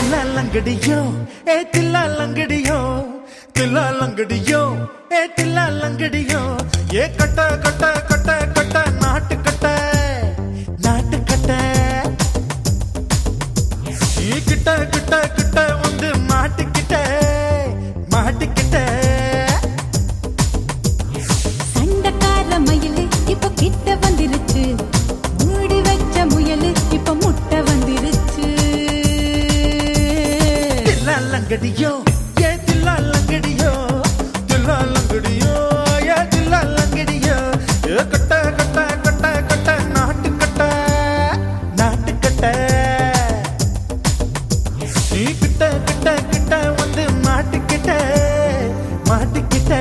லங்கடியோ தில்லா லங்கடியோ தில்லா லங்கடியோ தில்லா லங்கடியோ கட்ட கட்ட கட்ட கட்ட நாட்டு கட்ட நாட்டு கட்ட கிட்ட கிட்ட கிட்ட வந்து மாட்டிக்கிட்ட மாட்டிக்கிட்ட சண்டக்கார மயிலு இப்ப கிட்ட வந்துருச்சு மூடி வச்ச முயலு இப்ப முட்டை வந்துருச்சு தில்லா லங்கடியோ தில்லா லங்கடியோ தில்லா லங்கடியோ தில்லா லங்கடியோ கட்ட கட்ட கட்ட கட்ட நாட்டு கட்ட நாட்டு கட்ட கிட்ட கிட்ட கிட்ட வந்து மாட்டிக்கிட்ட மாட்டிக்கிட்ட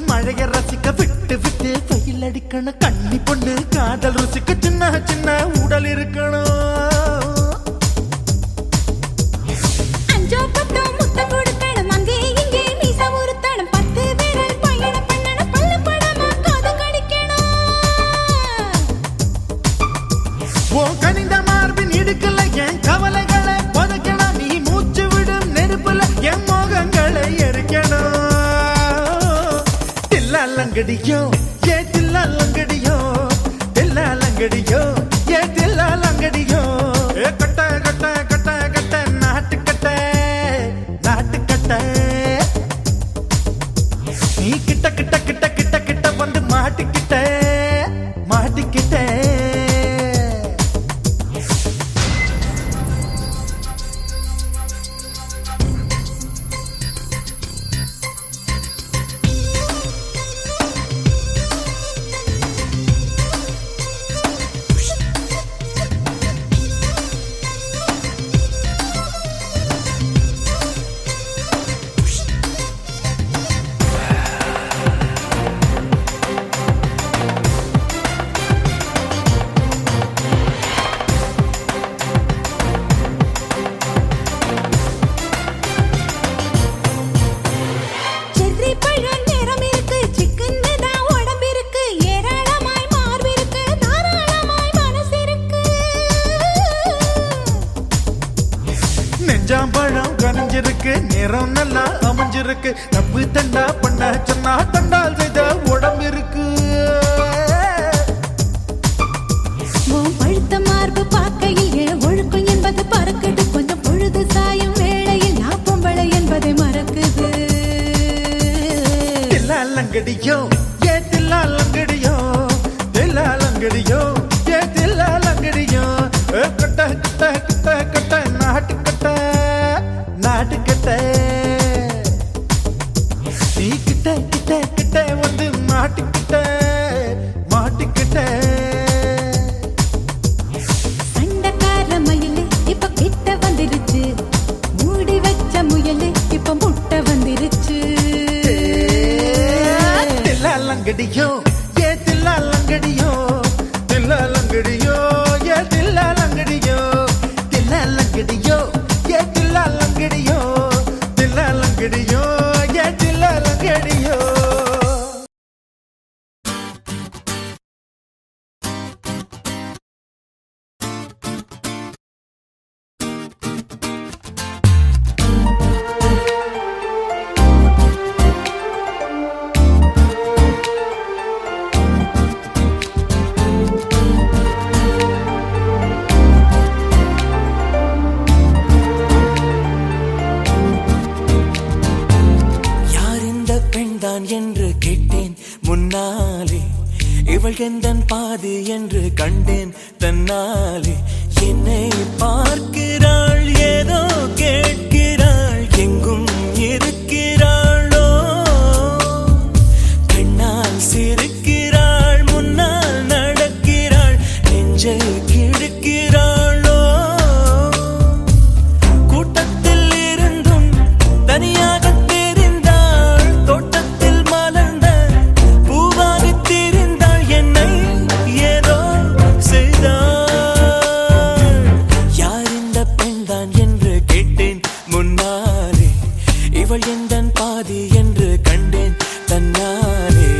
மழைய ரசிக்க விட்டு விட்டு வெயில் அடிக்கணும் கண்ணி பொண்ணு காதல் ருசிக்க சின்ன சின்ன உடல் இருக்கணும் அஞ்சோ பத்தோ முத்தம் கொடுக்கணும் அங்கே இங்கே மீசா உருத்தணும் 10 பேரல் பயணம் பண்ணணும் பல்ல படமா காது கடிக்கணும் ஓ கனிந்த மார்பின் இடுக்கல என் கவலைகளை புதைக்கணும் நீ மூச்சு விடும் நெருப்புல என் மோகங்களை எரிக்கணும் லங்கடியோ தில்லா லங்கடியோ தில்லா லங்கடியோ தில்லா லங்கடியோ கட்ட கட்ட கட்ட கட்ட நாட்டு கட்ட நாட்டு கட்ட நீ கிட்ட கிட்ட கிட்ட கிட்ட கிட்ட வந்து மாட்டிக்கிட்ட மாட்டிக்கிட்ட நெஞ்சாம்பழம் கனிஞ்சிருக்கு நிறம் நல்லா அமைஞ்சிருக்கு தப்பு தண்டா பண்ண சொன்னா தண்டால் செய்த உடம்பு இருக்கு பழுத்த மார்பு பார்க்கையில் ஒழுக்கம் என்பது பறக்குது கொஞ்சம் பொழுது சாயும் வேளையில் நான் பொம்பளை என்பதை மறக்குது தில்லா லங்கடியோ தில்லா லங்கடியோ தில்லா லங்கடியோ தில்லா லங்கடியோ கட்ட கட்ட கட்ட கட்ட நாட்டு கட்ட நாட்டு கட்ட நீ கிட்ட கிட்ட கிட்ட வந்து மாட்டிக்கிட்ட மாட்டிக்கிட்ட சண்டக்கார மயிலு இப்ப கிட்ட வந்துருச்சு மூடி வச்ச முயலு இப்ப முட்டை வந்துருச்சு தில்லா லங்கடியோ தில்லா லங்கடியோ தில்லா லங்கடியோ தில்லா லங்கடியோ தில்லா லங்கடியோ தில்லா லங்கடியோ தில்லா லங்கடியோ தில்லா லங்கடியோ என்று கேட்டேன் முன்னாலே இவள் எந்தன் பாதி என்று கண்டேன் தன்னாலே என்னை பார்க்கிறாள் ஏதோ கேட்கிறாள் எங்கும் இருக்கிறாளோ இவள் எந்தன் பாதி என்று கண்டேன் தன்னாலே.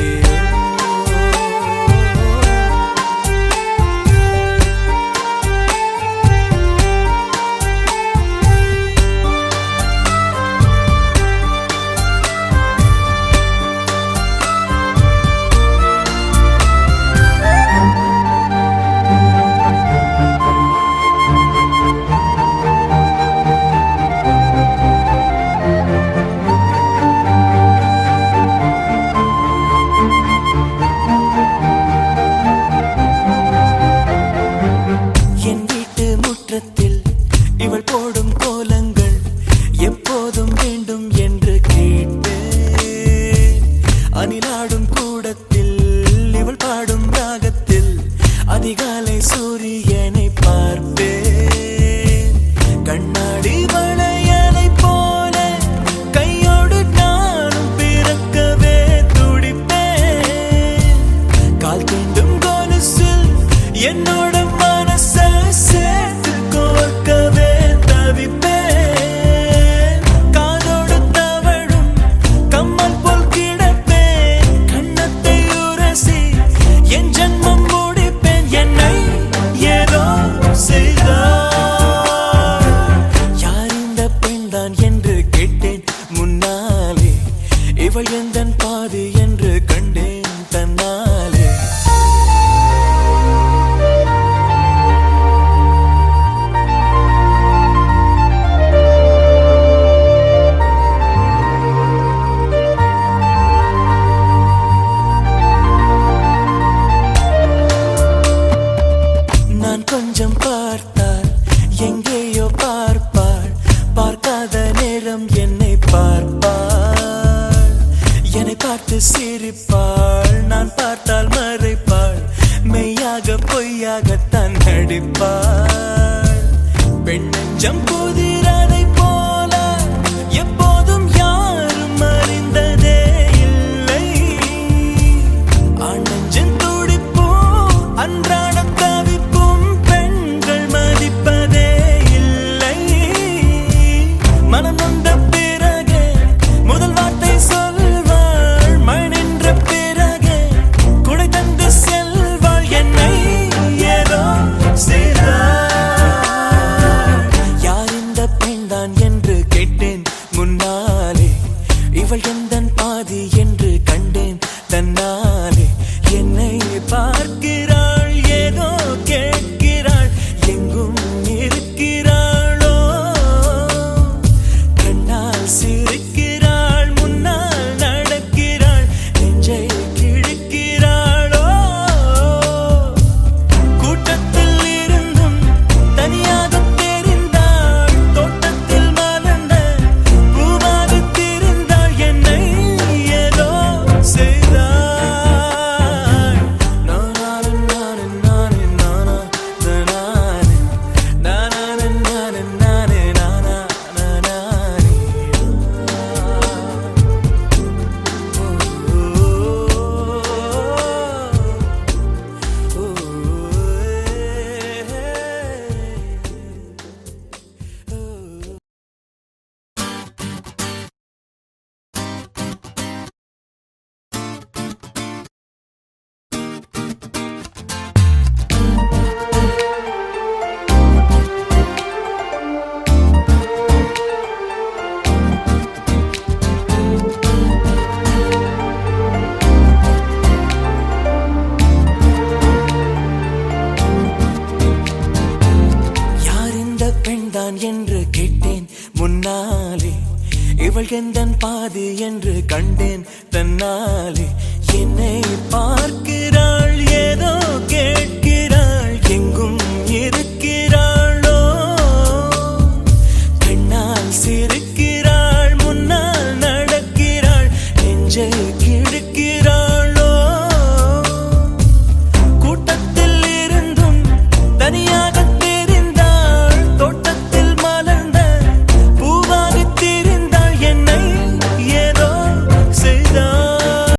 இவள் போடும் கோலங்கள் எப்போதும் வேண்டும் என்று கேட்டேன். அணிலாடும் கூடத்தில் இவள் பாடும் ராகத்தில் அதிகாலை சூரியனை பார்ப்பேன். கண்ணாடி வளையலை போல கையோடு நானும் பிறக்கவே துடிப்பேன். கால் தீண்டும் கொலுசில் என்னோட மனசை சேர்த்து கோர்க்கவே தவிப்பேன். காதோடு தவழும் கம்மல் போல் கிடப்பேன். கண்ணத்தை உரசி என் ஜன்மம் முடிப்பேன். என்னை ஏதோ செய்தார். யார் இந்த பெண்தான் என்று கேட்டேன் முன்னாலே. இவள் எந்தன் பாதி என்று கண்டேன் தன்னாலே. கொஞ்சம் பார்த்தால் எங்கேயோ பார்ப்பாள். பார்க்காத நேரம் என்னை பார்ப்பாள். என்னை பார்த்து சிரிப்பாள். நான் பார்த்தால் மறைப்பாள். மெய்யாக பொய்யாகத்தான் நடிப்பாள். பெண் நெஞ்சம் புதிரதை போல எப்போதும் யாரும் அறிந்ததே இல்லை. ஆண் நெஞ்சின் துடிப்போ அன்றாட மனம் நொந்த பிறகு முதல் வார்த்தை சொல்வாள். மழை நின்ற பிறகு குடை தந்து செல்வாள். என்னை ஏதோ செய்தாள். யார் இந்த பெண்தான் என்று கேட்டேன் முன்னாலே. இவள் எந்தன் பாதி என்று கண்டேன் தன்னாலே. என்னை பார்க்கிறாள், ஏதோ கேட்கிறாள், எங்கும் இருக்கிறாளோ. சிரிக்கிறாள், முன்னால் நடக்கிறாள், நெஞ்சை கிழிக்கிறாளோ. கூட்டத்தில் இருந்தும் தனியாக தெரிந்தாள். தோட்டத்தில் மலர்ந்த பூவாக திரிந்தாள். என்னை ஏதோ செய்தாள். நானே நானே நானே நானா நானே நானே நானே நானே நானா நானே. என்று கேட்டேன் முன்னாலே. இவள் எந்தன் பாதி என்று கண்டேன் தன்னாலே. என்னை பார்க்கிறாள், ஏதோ கேட்கிறாள், எங்கும்